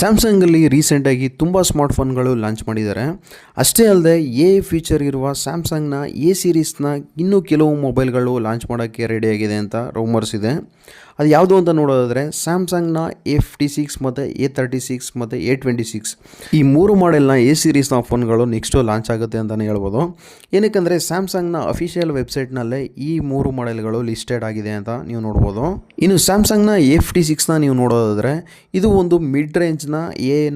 ಸ್ಯಾಮ್ಸಂಗಲ್ಲಿ ರೀಸೆಂಟಾಗಿ ತುಂಬ ಸ್ಮಾರ್ಟ್ಫೋನ್ಗಳು ಲಾಂಚ್ ಮಾಡಿದ್ದಾರೆ. ಅಷ್ಟೇ ಅಲ್ಲದೆ ಫೀಚರ್ ಇರುವ ಸ್ಯಾಮ್ಸಂಗ್ನ ಸೀರೀಸ್ನ ಇನ್ನೂ ಕೆಲವು ಮೊಬೈಲ್ಗಳು ಲಾಂಚ್ ಮಾಡೋಕ್ಕೆ ರೆಡಿಯಾಗಿದೆ ಅಂತ ರೂಮರ್ಸ್ ಇದೆ. ಅದು ಯಾವುದು ಅಂತ ನೋಡೋದಾದರೆ ಸ್ಯಾಮ್ಸಂಗ್ನ A56 ಮತ್ತು A36 ಮತ್ತು A26 ಈ ಮೂರು ಮಾಡೆಲ್ನ ಸೀರೀಸ್ನ ಫೋನ್ಗಳು ನೆಕ್ಸ್ಟು ಲಾಂಚ್ ಆಗುತ್ತೆ ಅಂತಲೇ ಹೇಳ್ಬೋದು. ಏನಕ್ಕೆಂದರೆ ಸ್ಯಾಮ್ಸಂಗ್ನ ಅಫಿಷಿಯಲ್ ವೆಬ್ಸೈಟ್ನಲ್ಲೇ ಈ ಮೂರು ಮಾಡೆಲ್ಗಳು ಲಿಸ್ಟೆಡ್ ಆಗಿದೆ ಅಂತ ನೀವು ನೋಡ್ಬೋದು. ಇನ್ನು ಸ್ಯಾಮ್ಸಂಗ್ನ A56ನ ನೀವು ನೋಡೋದಾದರೆ ಇದು ಒಂದು ಮಿಡ್ ರೇಂಜ್ನ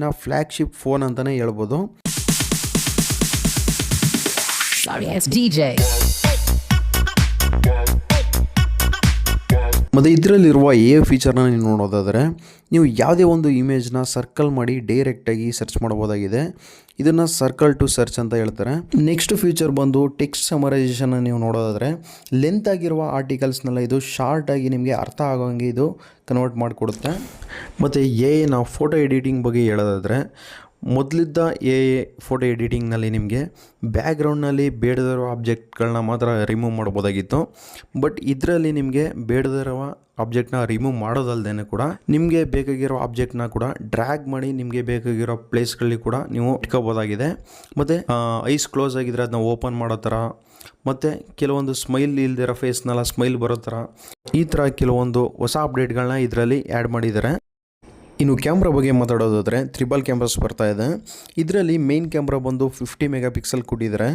ನ ಫ್ಲ್ಯಾಗ್ಶಿಪ್ ಫೋನ್ ಅಂತಲೇ ಹೇಳ್ಬೋದು. ಮತ್ತು ಇದರಲ್ಲಿರುವ ಫೀಚರ್ನ ನೀವು ನೋಡೋದಾದರೆ ನೀವು ಯಾವುದೇ ಒಂದು ಇಮೇಜ್ನ ಸರ್ಕಲ್ ಮಾಡಿ ಡೈರೆಕ್ಟಾಗಿ ಸರ್ಚ್ ಮಾಡ್ಬೋದಾಗಿದೆ. ಇದನ್ನು ಸರ್ಕಲ್ ಟು ಸರ್ಚ್ ಅಂತ ಹೇಳ್ತಾರೆ. ನೆಕ್ಸ್ಟ್ ಫೀಚರ್ ಬಂದು ಟೆಕ್ಸ್ಟ್ ಸಮರೈಸೇಷನ್ ನೀವು ನೋಡೋದಾದರೆ ಲೆಂತ್ ಆಗಿರುವ ಆರ್ಟಿಕಲ್ಸ್ನೆಲ್ಲ ಇದು ಶಾರ್ಟಾಗಿ ನಿಮಗೆ ಅರ್ಥ ಆಗೋಂಗೆ ಇದು ಕನ್ವರ್ಟ್ ಮಾಡಿಕೊಡುತ್ತೆ. ಮತ್ತು ನಾವು ಫೋಟೋ ಎಡಿಟಿಂಗ್ ಬಗ್ಗೆ ಹೇಳೋದಾದರೆ ಮೊದಲಿದ್ದ ಫೋಟೋ ಎಡಿಟಿಂಗ್ನಲ್ಲಿ ನಿಮಗೆ ಬ್ಯಾಕ್ಗ್ರೌಂಡ್ನಲ್ಲಿ ಬೇಡದಿರೋ ಆಬ್ಜೆಕ್ಟ್ಗಳನ್ನ ಮಾತ್ರ ರಿಮೂವ್ ಮಾಡ್ಬೋದಾಗಿತ್ತು. ಬಟ್ ಇದರಲ್ಲಿ ನಿಮಗೆ ಬೇಡದಿರೋ ಆಬ್ಜೆಕ್ಟ್ನ ರಿಮೂವ್ ಮಾಡೋದಲ್ದೇ ಕೂಡ ನಿಮಗೆ ಬೇಕಾಗಿರೋ ಆಬ್ಜೆಕ್ಟ್ನ ಕೂಡ ಡ್ರ್ಯಾಗ್ ಮಾಡಿ ನಿಮಗೆ ಬೇಕಾಗಿರೋ ಪ್ಲೇಸ್ಗಳಲ್ಲಿ ಕೂಡ ನೀವು ಇಟ್ಕೋಬೋದಾಗಿದೆ. ಮತ್ತು ಐಸ್ ಕ್ಲೋಸ್ ಆಗಿದ್ರೆ ಅದನ್ನ ಓಪನ್ ಮಾಡೋ ಥರ, ಮತ್ತು ಕೆಲವೊಂದು ಸ್ಮೈಲ್ ಇಲ್ದಿರೋ ಫೇಸ್ನೆಲ್ಲ ಸ್ಮೈಲ್ ಬರೋ ಥರ, ಈ ಥರ ಕೆಲವೊಂದು ಹೊಸ ಅಪ್ಡೇಟ್ಗಳನ್ನ ಇದರಲ್ಲಿ ಆ್ಯಡ್ ಮಾಡಿದ್ದಾರೆ. ಇನ್ನು ಕ್ಯಾಮ್ರಾ ಬಗ್ಗೆ ಮಾತಾಡೋದಾದರೆ ತ್ರಿಬಲ್ ಕ್ಯಾಮ್ರಾಸ್ ಬರ್ತಾ ಇದೆ. ಇದರಲ್ಲಿ ಮೇನ್ ಕ್ಯಾಮ್ರಾ ಬಂದು 50 ಮೆಗಾ ಪಿಕ್ಸೆಲ್ ಕೊಟ್ಟಿದ್ದಾರೆ.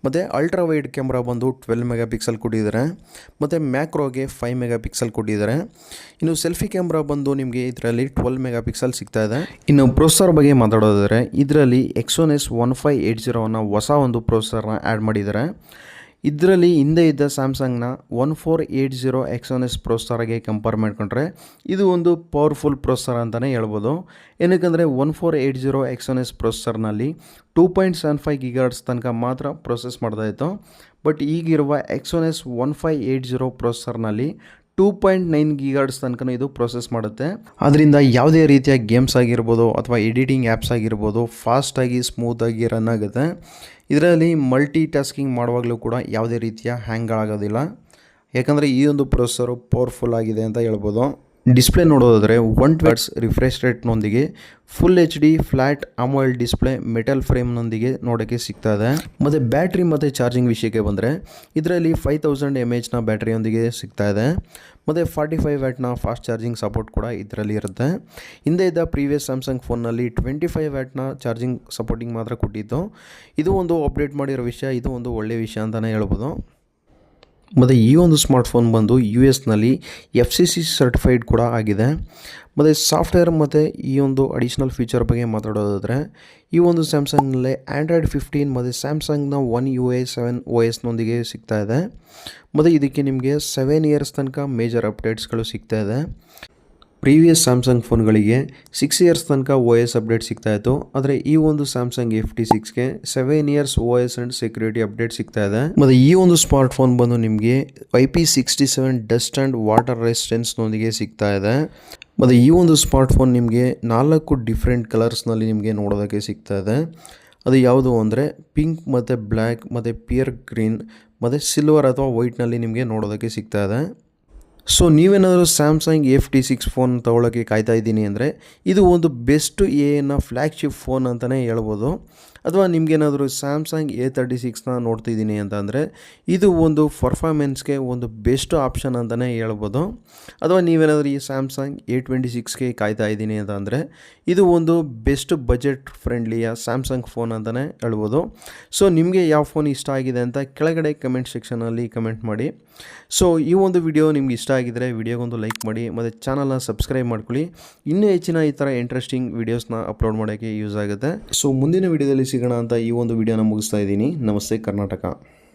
ಮತ್ತು ಅಲ್ಟ್ರಾ ವೈಡ್ ಕ್ಯಾಮ್ರಾ ಬಂದು 12 ಮೆಗಾ ಪಿಕ್ಸೆಲ್ ಕೊಟ್ಟಿದ್ದಾರೆ. ಮತ್ತು ಮ್ಯಾಕ್ರೋಗೆ 5 ಮೆಗಾ ಪಿಕ್ಸೆಲ್ ಕೊಟ್ಟಿದ್ದಾರೆ. ಇನ್ನು ಸೆಲ್ಫಿ ಕ್ಯಾಮ್ರಾ ಬಂದು ನಿಮಗೆ ಇದರಲ್ಲಿ 12 ಮೆಗಾ ಪಿಕ್ಸೆಲ್ ಸಿಗ್ತಾ ಇದೆ. ಇನ್ನು ಪ್ರೊಸೆಸರ್ ಬಗ್ಗೆ ಮಾತಾಡೋದಾದರೆ ಇದರಲ್ಲಿ Exynos 1580 ಹೊಸ ಒಂದು ಪ್ರೊಸೆಸರ್ನ ಆ್ಯಡ್ ಮಾಡಿದ್ದಾರೆ. ಇದರಲ್ಲಿ ಹಿಂದೆ ಇದ್ದ ಸ್ಯಾಮ್ಸಂಗ್ನ 1480 Exynos ಪ್ರೊಸೆಸರ್ಗೆ ಕಂಪೇರ್ ಮಾಡಿಕೊಂಡ್ರೆ ಇದು ಒಂದು ಪವರ್ಫುಲ್ ಪ್ರೊಸೆಸರ್ ಅಂತಲೇ ಹೇಳ್ಬೋದು. ಏನಕ್ಕೆಂದರೆ 1480 Exynos ಪ್ರೊಸೆಸರ್ನಲ್ಲಿ 2.75 GHz ತನಕ ಮಾತ್ರ ಪ್ರೊಸೆಸ್ ಮಾಡ್ತಾಯಿತ್ತು. ಬಟ್ ಈಗಿರುವ Exynos 1580 ಪ್ರೊಸೆಸರ್ನಲ್ಲಿ 2.9 GHz ತನಕ ಇದು ಪ್ರೊಸೆಸ್ ಮಾಡುತ್ತೆ. ಅದರಿಂದ ಯಾವುದೇ ರೀತಿಯ ಗೇಮ್ಸ್ ಆಗಿರ್ಬೋದು ಅಥವಾ ಎಡಿಟಿಂಗ್ ಆ್ಯಪ್ಸ್ ಆಗಿರ್ಬೋದು ಫಾಸ್ಟಾಗಿ ಸ್ಮೂತಾಗಿ ರನ್ ಆಗುತ್ತೆ. ಇದರಲ್ಲಿ ಮಲ್ಟಿ ಟಾಸ್ಕಿಂಗ್ ಮಾಡುವಾಗಲೂ ಕೂಡ ಯಾವುದೇ ರೀತಿಯ ಹ್ಯಾಂಗ್ಗಳಾಗೋದಿಲ್ಲ. ಯಾಕಂದರೆ ಈ ಒಂದು ಪ್ರೊಸೆಸರು ಪವರ್ಫುಲ್ ಆಗಿದೆ ಅಂತ ಹೇಳ್ಬೋದು. ಡಿಸ್ಪ್ಲೇ ನೋಡೋದಾದರೆ 120 Hz ರಿಫ್ರೆಶ್ ರೇಟ್ನೊಂದಿಗೆ full HD flat AMOLED display metal ಫ್ರೇಮ್ನೊಂದಿಗೆ ನೋಡೋಕ್ಕೆ ಸಿಗ್ತಾ ಇದೆ. ಮತ್ತು ಬ್ಯಾಟ್ರಿ ಮತ್ತು ಚಾರ್ಜಿಂಗ್ ವಿಷಯಕ್ಕೆ ಬಂದರೆ ಇದರಲ್ಲಿ 5000 mAhನ ಬ್ಯಾಟ್ರಿಯೊಂದಿಗೆ ಸಿಗ್ತಾ ಇದೆ. ಮತ್ತು 45 ವ್ಯಾಟ್ನ ಫಾಸ್ಟ್ ಚಾರ್ಜಿಂಗ್ ಸಪೋರ್ಟ್ ಕೂಡ ಇದರಲ್ಲಿ ಇರುತ್ತೆ. ಹಿಂದೆ ಇದ್ದ ಪ್ರೀವಿಯಸ್ ಸ್ಯಾಮ್ಸಂಗ್ ಫೋನ್ನಲ್ಲಿ 25 ವ್ಯಾಟ್ನ ಚಾರ್ಜಿಂಗ್ ಸಪೋರ್ಟಿಂಗ್ ಮಾತ್ರ ಕೊಟ್ಟಿದ್ದು. ಇದು ಒಂದು ಅಪ್ಡೇಟ್ ಮಾಡಿರೋ ವಿಷಯ, ಇದು ಒಂದು ಒಳ್ಳೆಯ ವಿಷಯ ಅಂತಲೇ ಹೇಳ್ಬೋದು. ಮತ್ತು ಈ ಒಂದು ಸ್ಮಾರ್ಟ್ಫೋನ್ ಬಂದು US FCC ಸರ್ಟಿಫೈಡ್ ಕೂಡ ಆಗಿದೆ. ಮತ್ತು ಸಾಫ್ಟ್ವೇರ್ ಮತ್ತು ಈ ಒಂದು ಅಡಿಷ್ನಲ್ ಫೀಚರ್ ಬಗ್ಗೆ ಮಾತಾಡೋದಾದರೆ ಈ ಒಂದು ಸ್ಯಾಮ್ಸಂಗ್ನಲ್ಲೇ Android 15 ಮತ್ತು ಸ್ಯಾಮ್ಸಂಗ್ನ One UI 7 OSನೊಂದಿಗೆ ಸಿಗ್ತಾ ಇದೆ. ಮತ್ತು ಇದಕ್ಕೆ ನಿಮಗೆ 7 ಇಯರ್ಸ್ ತನಕ ಮೇಜರ್ ಅಪ್ಡೇಟ್ಸ್ಗಳು ಸಿಗ್ತಾ ಇದೆ. ಪ್ರೀವಿಯಸ್ ಸ್ಯಾಮ್ಸಂಗ್ ಫೋನ್ಗಳಿಗೆ 6 ಇಯರ್ಸ್ ತನಕ OS ಅಪ್ಡೇಟ್ ಸಿಗ್ತಾಯಿತ್ತು. ಆದರೆ ಈ ಒಂದು ಸ್ಯಾಮ್ಸಂಗ್ A56ಗೆ 7 years OS and security update ಸಿಗ್ತಾ ಇದೆ. ಮತ್ತು ಈ ಒಂದು ಸ್ಮಾರ್ಟ್ಫೋನ್ ಬಂದು ನಿಮಗೆ IP67 ಡಸ್ಟ್ ಆ್ಯಂಡ್ ವಾಟರ್ ರೆಸಿಸ್ಟೆನ್ಸ್ನೊಂದಿಗೆ ಸಿಗ್ತಾ ಇದೆ. ಮತ್ತು ಈ ಒಂದು ಸ್ಮಾರ್ಟ್ಫೋನ್ ನಿಮಗೆ 4 ಡಿಫ್ರೆಂಟ್ ಕಲರ್ಸ್ನಲ್ಲಿ ನಿಮಗೆ ನೋಡೋದಕ್ಕೆ ಸಿಗ್ತಾ ಇದೆ. ಅದು ಯಾವುದು ಅಂದರೆ ಪಿಂಕ್ ಮತ್ತು ಬ್ಲ್ಯಾಕ್ ಮತ್ತು ಪಿಯರ್ ಗ್ರೀನ್ ಮತ್ತು ಸಿಲ್ವರ್ ಅಥವಾ ವೈಟ್ನಲ್ಲಿ ನಿಮಗೆ ನೋಡೋದಕ್ಕೆ ಸಿಗ್ತಾ ಇದೆ. ಸೊ ನೀವೇನಾದರೂ ಸ್ಯಾಮ್ಸಂಗ್ A56 ಫೋನ್ ತೊಗೊಳ್ಳೋಕ್ಕೆ ಕಾಯ್ತಾ ಇದ್ದೀನಿ ಅಂದರೆ ಇದು ಒಂದು ಬೆಸ್ಟ್ ಫ್ಲ್ಯಾಗ್ಶಿಪ್ ಫೋನ್ ಅಂತಲೇ ಹೇಳ್ಬೋದು. ಅಥವಾ ನಿಮಗೇನಾದರೂ ಸ್ಯಾಮ್ಸಂಗ್ A36ನ ನೋಡ್ತಿದ್ದೀನಿ ಅಂತ ಅಂದರೆ ಇದು ಒಂದು ಪರ್ಫಾರ್ಮೆನ್ಸ್ಗೆ ಒಂದು ಬೆಸ್ಟ್ ಆಪ್ಷನ್ ಅಂತಲೇ ಹೇಳ್ಬೋದು. ಅಥವಾ ನೀವೇನಾದರೂ ಈ ಸ್ಯಾಮ್ಸಂಗ್ A26ಗೆ ಕಾಯ್ತಾ ಇದ್ದೀನಿ ಅಂತ ಅಂದರೆ ಇದು ಒಂದು ಬೆಸ್ಟ್ ಬಜೆಟ್ ಫ್ರೆಂಡ್ಲಿಯ ಸ್ಯಾಮ್ಸಂಗ್ ಫೋನ್ ಅಂತಲೇ ಹೇಳ್ಬೋದು. ಸೊ ನಿಮಗೆ ಯಾವ ಫೋನ್ ಇಷ್ಟ ಆಗಿದೆ ಅಂತ ಕೆಳಗಡೆ ಕಮೆಂಟ್ ಸೆಕ್ಷನಲ್ಲಿ ಕಮೆಂಟ್ ಮಾಡಿ. ಸೊ ಈ ಒಂದು ವಿಡಿಯೋ ನಿಮ್ಗೆ ಇಷ್ಟ ಆಗಿದರೆ ವಿಡಿಯೋಗೊಂದು ಲೈಕ್ ಮಾಡಿ ಮತ್ತು ಚಾನಲ್ನ ಸಬ್ಸ್ಕ್ರೈಬ್ ಮಾಡ್ಕೊಳ್ಳಿ. ಇನ್ನೂ ಹೆಚ್ಚಿನ ಈ ಥರ ಇಂಟ್ರೆಸ್ಟಿಂಗ್ ವೀಡಿಯೋಸ್ನ ಅಪ್ಲೋಡ್ ಮಾಡೋಕ್ಕೆ ಯೂಸ್ ಆಗುತ್ತೆ. ಸೊ ಮುಂದಿನ ವಿಡಿಯೋದಲ್ಲಿ ಸಿಗೋಣ ಅಂತ ಈ ಒಂದು ವಿಡಿಯೋನ ಮುಗಿಸ್ತಾ ಇದ್ದೀನಿ. ನಮಸ್ತೆ ಕರ್ನಾಟಕ.